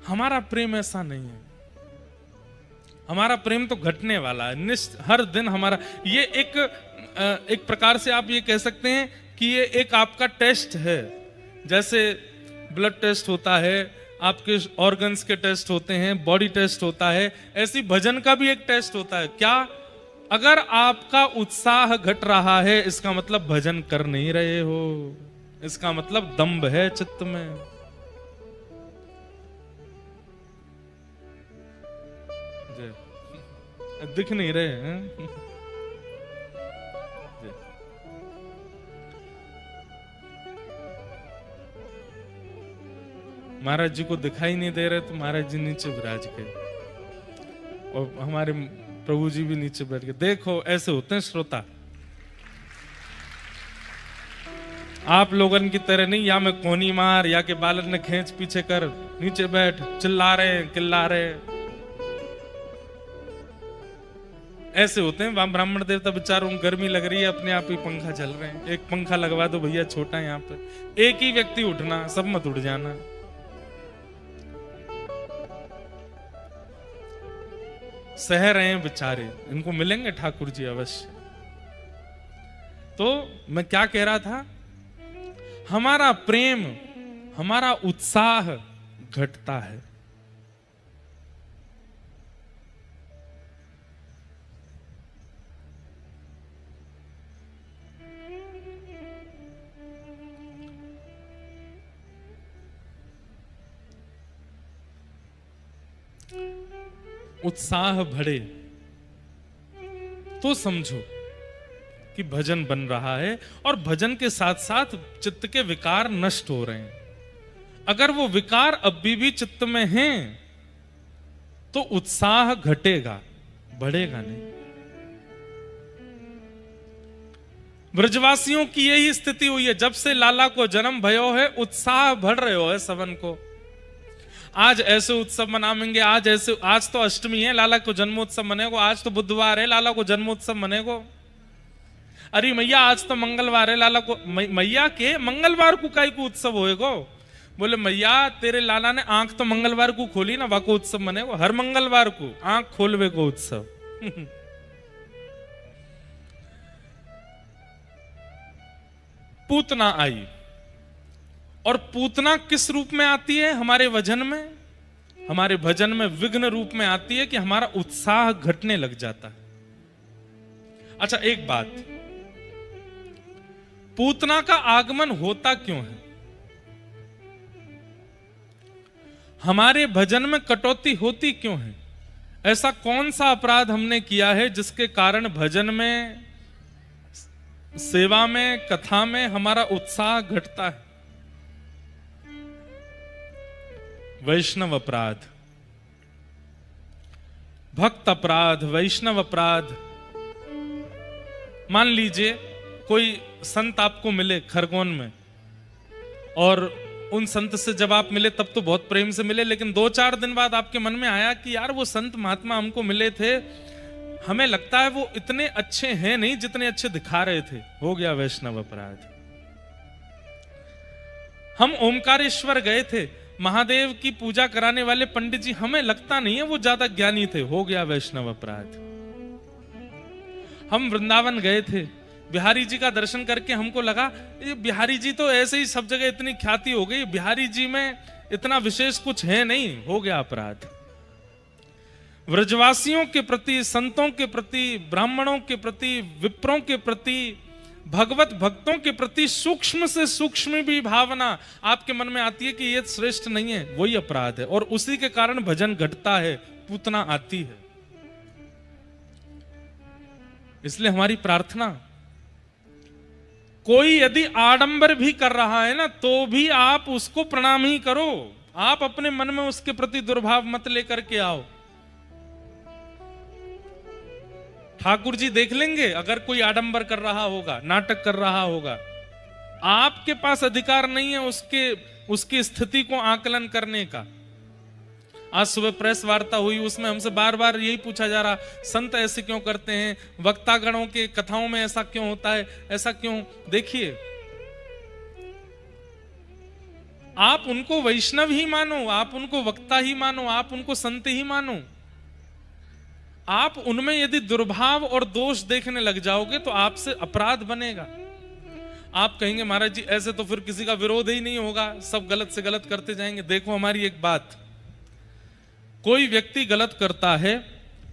हमारा प्रेम ऐसा नहीं है। हमारा प्रेम तो घटने वाला है, हर दिन हमारा ये एक प्रकार से आप ये कह सकते हैं कि ये एक आपका टेस्ट है। जैसे ब्लड टेस्ट होता है, आपके ऑर्गन्स के टेस्ट होते हैं, बॉडी टेस्ट होता है, ऐसी भजन का भी एक टेस्ट होता है। क्या? अगर आपका उत्साह घट रहा है, इसका मतलब भजन कर नहीं रहे हो, इसका मतलब दंभ है चित्त में। दिख नहीं रहे हैं? महाराज जी को दिखाई नहीं दे रहे तो महाराज जी नीचे विराज के, और हमारे प्रभु जी भी नीचे बैठ के। देखो ऐसे होते हैं श्रोता, आप लोगन की तरह नहीं, या मैं कोनी मार या के बालन ने खींच पीछे कर, नीचे बैठ, चिल्ला रहे किल्ला रहे, ऐसे होते हैं। वहां ब्राह्मण देवता बेचारों को गर्मी लग रही है, अपने आप ही पंखा चल रहे हैं। एक पंखा लगवा दो भैया, छोटा है यहाँ पे, एक ही व्यक्ति उठना, सब मत उठ जाना। सह रहे हैं बेचारे, इनको मिलेंगे ठाकुर जी अवश्य। तो मैं क्या कह रहा था, हमारा प्रेम, हमारा उत्साह घटता है। उत्साह बढ़े तो समझो कि भजन बन रहा है, और भजन के साथ साथ चित्त के विकार नष्ट हो रहे हैं। अगर वो विकार अब भी चित्त में हैं तो उत्साह घटेगा, बढ़ेगा नहीं। ब्रजवासियों की यही स्थिति हुई है। जब से लाला को जन्म भयो है, उत्साह बढ़ रहे हो है सबन को। आज ऐसे उत्सव मनाएंगे, आज तो अष्टमी है, लाला को जन्मोत्सव मनेगो। आज तो बुधवार है, लाला को जन्मोत्सव मनेगो। अरे मैया आज तो मंगलवार है, लाला को मैया के मंगलवार को काई को उत्सव होएगो। बोले मैया तेरे लाला ने आंख तो मंगलवार को खोली ना, वाको उत्सव मनेगो। हर मंगलवार को आंख खोलवे को उत्सव। पूतना आई, और पूतना किस रूप में आती है हमारे भजन में? हमारे भजन में विघ्न रूप में आती है कि हमारा उत्साह घटने लग जाता है। अच्छा एक बात, पूतना का आगमन होता क्यों है? हमारे भजन में कटौती होती क्यों है? ऐसा कौन सा अपराध हमने किया है जिसके कारण भजन में, सेवा में, कथा में हमारा उत्साह घटता है? वैष्णव अपराध, भक्त अपराध, वैष्णव अपराध। मान लीजिए कोई संत आपको मिले खरगोन में, और उन संत से जब आप मिले तब तो बहुत प्रेम से मिले, लेकिन 2-4 दिन बाद आपके मन में आया कि यार वो संत महात्मा हमको मिले थे, हमें लगता है वो इतने अच्छे हैं नहीं जितने अच्छे दिखा रहे थे। हो गया वैष्णव अपराध। हम ओमकारेश्वर गए थे, महादेव की पूजा कराने वाले पंडित जी, हमें लगता नहीं है वो ज्यादा ज्ञानी थे। हो गया वैष्णव अपराध। हम वृंदावन गए थे, बिहारी जी का दर्शन करके हमको लगा ये बिहारी जी तो ऐसे ही सब जगह इतनी ख्याति हो गई, बिहारी जी में इतना विशेष कुछ है नहीं। हो गया अपराध। व्रजवासियों के प्रति, संतों के प्रति, ब्राह्मणों के प्रति, विप्रों के प्रति, भगवत भक्तों के प्रति सूक्ष्म से सूक्ष्म भी भावना आपके मन में आती है कि ये श्रेष्ठ नहीं है, वही अपराध है। और उसी के कारण भजन घटता है, पूतना आती है। इसलिए हमारी प्रार्थना, कोई यदि आडंबर भी कर रहा है ना, तो भी आप उसको प्रणाम ही करो। आप अपने मन में उसके प्रति दुर्भाव मत लेकर के आओ। ठाकुर जी देख लेंगे अगर कोई आडंबर कर रहा होगा, नाटक कर रहा होगा। आपके पास अधिकार नहीं है उसकी स्थिति को आकलन करने का। आज सुबह प्रेस वार्ता हुई, उसमें हमसे बार बार यही पूछा जा रहा, संत ऐसे क्यों करते हैं, वक्तागणों के कथाओं में ऐसा क्यों होता है, ऐसा क्यों? देखिए, आप उनको वैष्णव ही मानो, आप उनको वक्ता ही मानो, आप उनको संत ही मानो। आप उनमें यदि दुर्भाव और दोष देखने लग जाओगे तो आपसे अपराध बनेगा। आप कहेंगे महाराज जी ऐसे तो फिर किसी का विरोध ही नहीं होगा, सब गलत से गलत करते जाएंगे। देखो हमारी एक बात, कोई व्यक्ति गलत करता है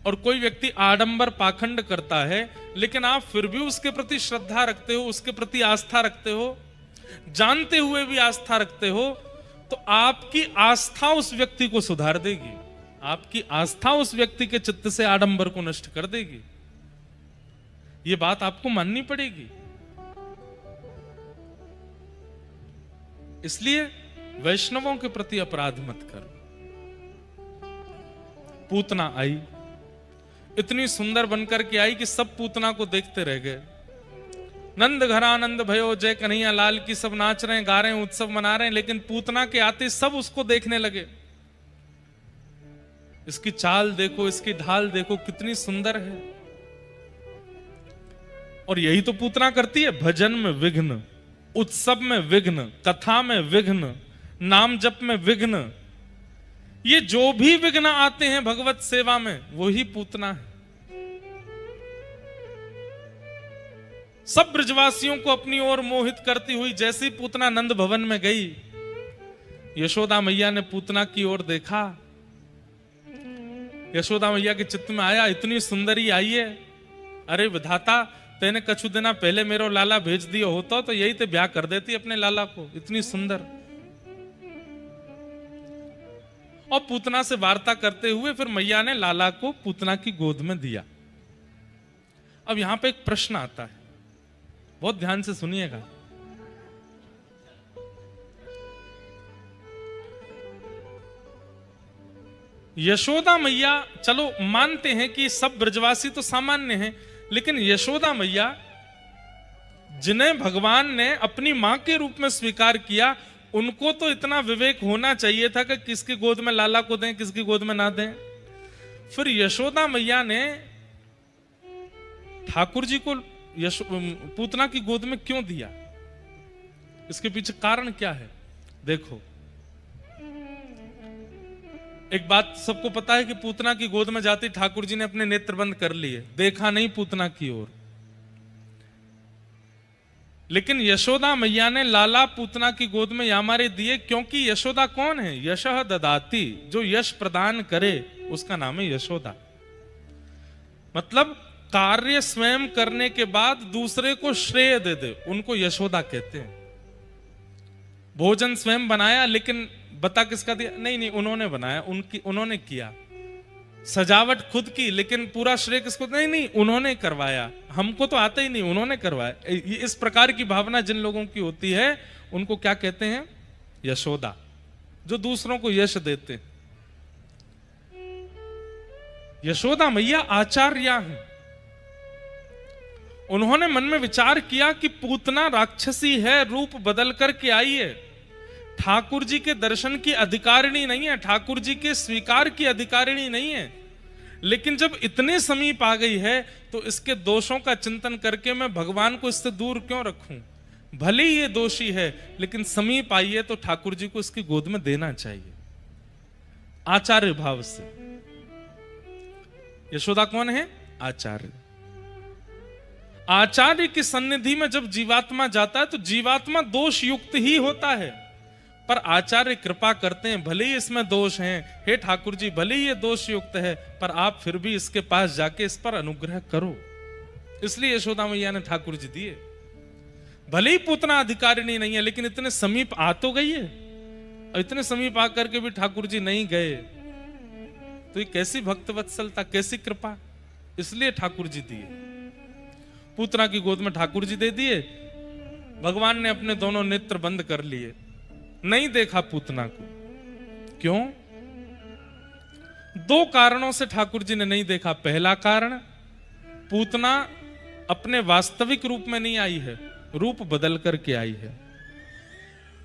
और कोई व्यक्ति आडंबर पाखंड करता है, लेकिन आप फिर भी उसके प्रति श्रद्धा रखते हो, उसके प्रति आस्था रखते हो, जानते हुए भी आस्था रखते हो, तो आपकी आस्था उस व्यक्ति को सुधार देगी, आपकी आस्था उस व्यक्ति के चित्त से आडंबर को नष्ट कर देगी। यह बात आपको माननी पड़ेगी। इसलिए वैष्णवों के प्रति अपराध मत करो। पूतना आई, इतनी सुंदर बनकर के आई कि सब पूतना को देखते रह गए। नंद घरानंद भयो जय कन्हैया लाल की, सब नाच रहे हैं, गा रहे हैं, उत्सव मना रहे हैं, लेकिन पूतना के आते सब उसको देखने लगे। इसकी चाल देखो, इसकी ढाल देखो, कितनी सुंदर है। और यही तो पूतना करती है, भजन में विघ्न, उत्सव में विघ्न, कथा में विघ्न, नाम जप में विघ्न। ये जो भी विघ्न आते हैं भगवत सेवा में, वही पूतना है। सब ब्रजवासियों को अपनी ओर मोहित करती हुई जैसी पूतना नंद भवन में गई, यशोदा मैया ने पूतना की ओर देखा। यशोदा मैया के चित्त में आया, इतनी सुंदरी आई है, अरे विधाता तेने कछु दिना पहले मेरो लाला भेज दिया होता तो यही ते ब्याह कर देती अपने लाला को, इतनी सुंदर। और पूतना से वार्ता करते हुए फिर मैया ने लाला को पूतना की गोद में दिया। अब यहां पे एक प्रश्न आता है, बहुत ध्यान से सुनिएगा। यशोदा मैया, चलो मानते हैं कि सब ब्रजवासी तो सामान्य हैं, लेकिन यशोदा मैया जिन्हें भगवान ने अपनी मां के रूप में स्वीकार किया, उनको तो इतना विवेक होना चाहिए था कि किसकी गोद में लाला को दें, किसकी गोद में ना दें। फिर यशोदा मैया ने ठाकुर जी को पूतना की गोद में क्यों दिया? इसके पीछे कारण क्या है? देखो, एक बात सबको पता है कि पूतना की गोद में जाती ठाकुर जी ने अपने नेत्र बंद कर लिए, देखा नहीं पूतना की ओर। लेकिन यशोदा मैया ने लाला पूतना की गोद में यामारे दिए, क्योंकि यशोदा कौन है? यशः ददाती, जो यश प्रदान करे उसका नाम है यशोदा। मतलब कार्य स्वयं करने के बाद दूसरे को श्रेय दे दे, उनको यशोदा कहते हैं। भोजन स्वयं बनाया, लेकिन बता किसका दिया? नहीं, उन्होंने बनाया, उन्होंने किया। सजावट खुद की, लेकिन पूरा श्रेय किसको? नहीं, उन्होंने करवाया, हमको तो आता ही नहीं, उन्होंने करवाया। इस प्रकार की भावना जिन लोगों की होती है उनको क्या कहते हैं? यशोदा, जो दूसरों को यश देते। यशोदा मैया आचार्या हैं। उन्होंने मन में विचार किया कि पूतना राक्षसी है, रूप बदल करके आई है, ठाकुर जी के दर्शन की अधिकारिणी नहीं है, ठाकुर जी के स्वीकार की अधिकारिणी नहीं है। लेकिन जब इतने समीप आ गई है तो इसके दोषों का चिंतन करके मैं भगवान को इससे दूर क्यों रखूं? भले ही ये दोषी है, लेकिन समीप आई है तो ठाकुर जी को इसकी गोद में देना चाहिए, आचार्य भाव से। यशोदा कौन है? आचार्य। आचार्य की सन्निधि में जब जीवात्मा जाता है तो जीवात्मा दोष युक्त ही होता है, पर आचार्य कृपा करते हैं, भले ही इसमें दोष हैं, हे ठाकुर जी भले ही ये दोष युक्त है, पर आप फिर भी इसके पास जाके इस पर अनुग्रह करो। इसलिए यशोदा मैया ने ठाकुर जी दिए। भले ही पूतना अधिकारिणी नहीं है, लेकिन इतने समीप आ तो गई है, और इतने समीप आकर के भी ठाकुर जी नहीं गए, तो ये कैसी भक्त वत्सलता, कैसी कृपा। इसलिए ठाकुर जी दिए। पूतना की गोद में ठाकुर जी दे दिए। भगवान ने अपने दोनों नेत्र बंद कर लिए, नहीं देखा पूतना को। क्यों? दो कारणों से ठाकुर जी ने नहीं देखा। पहला कारण, पूतना अपने वास्तविक रूप में नहीं आई है, रूप बदल करके आई है।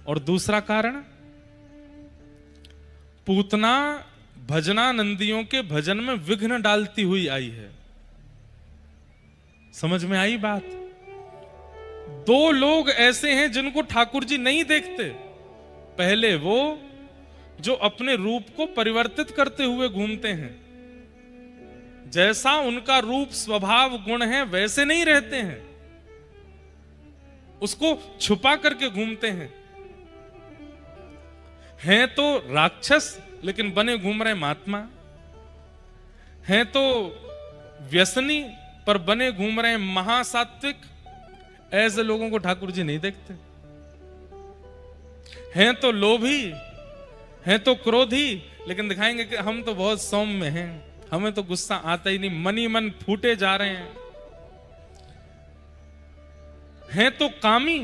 और दूसरा कारण, पूतना भजनानंदियों के भजन में विघ्न डालती हुई आई है। समझ में आई बात? दो लोग ऐसे हैं जिनको ठाकुर जी नहीं देखते, पहले वो जो अपने रूप को परिवर्तित करते हुए घूमते हैं, जैसा उनका रूप स्वभाव गुण है वैसे नहीं रहते हैं, उसको छुपा करके घूमते हैं तो राक्षस लेकिन बने घूम रहे महात्मा, हैं तो व्यसनी पर बने घूम रहे हैं महासात्विक। ऐसे लोगों को ठाकुर जी नहीं देखते। हैं तो लोभी, हैं तो क्रोधी, लेकिन दिखाएंगे कि हम तो बहुत सौम्य हैं, हमें तो गुस्सा आता ही नहीं, मन ही मन फूटे जा रहे हैं। हैं तो कामी,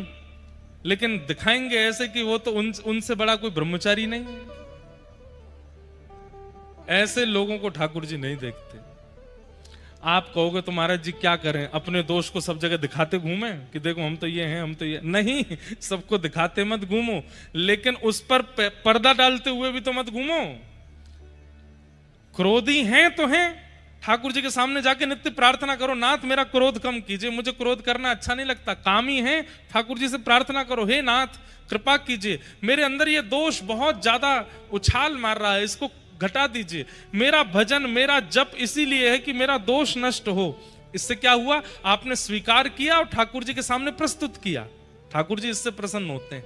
लेकिन दिखाएंगे ऐसे कि वो तो उनसे बड़ा कोई ब्रह्मचारी नहीं है। ऐसे लोगों को ठाकुर जी नहीं देखते। आप कहोगे तो महाराज जी क्या करें, अपने दोष को सब जगह दिखाते घूमें कि देखो हम तो ये हैं, हम तो ये नहीं। सबको दिखाते मत घूमो, लेकिन उस पर पर्दा डालते हुए भी तो मत घूमो। क्रोधी हैं तो हैं, ठाकुर जी के सामने जाके नित्य प्रार्थना करो, नाथ मेरा क्रोध कम कीजिए, मुझे क्रोध करना अच्छा नहीं लगता। कामी हैं, ठाकुर जी से प्रार्थना करो, हे नाथ कृपा कीजिए, मेरे अंदर ये दोष बहुत ज्यादा उछाल मार रहा है, इसको घटा दीजिए। मेरा भजन मेरा जप इसीलिए है कि मेरा दोष नष्ट हो। इससे क्या हुआ, आपने स्वीकार किया और ठाकुर जी के सामने प्रस्तुत किया, ठाकुर जी इससे प्रसन्न होते हैं।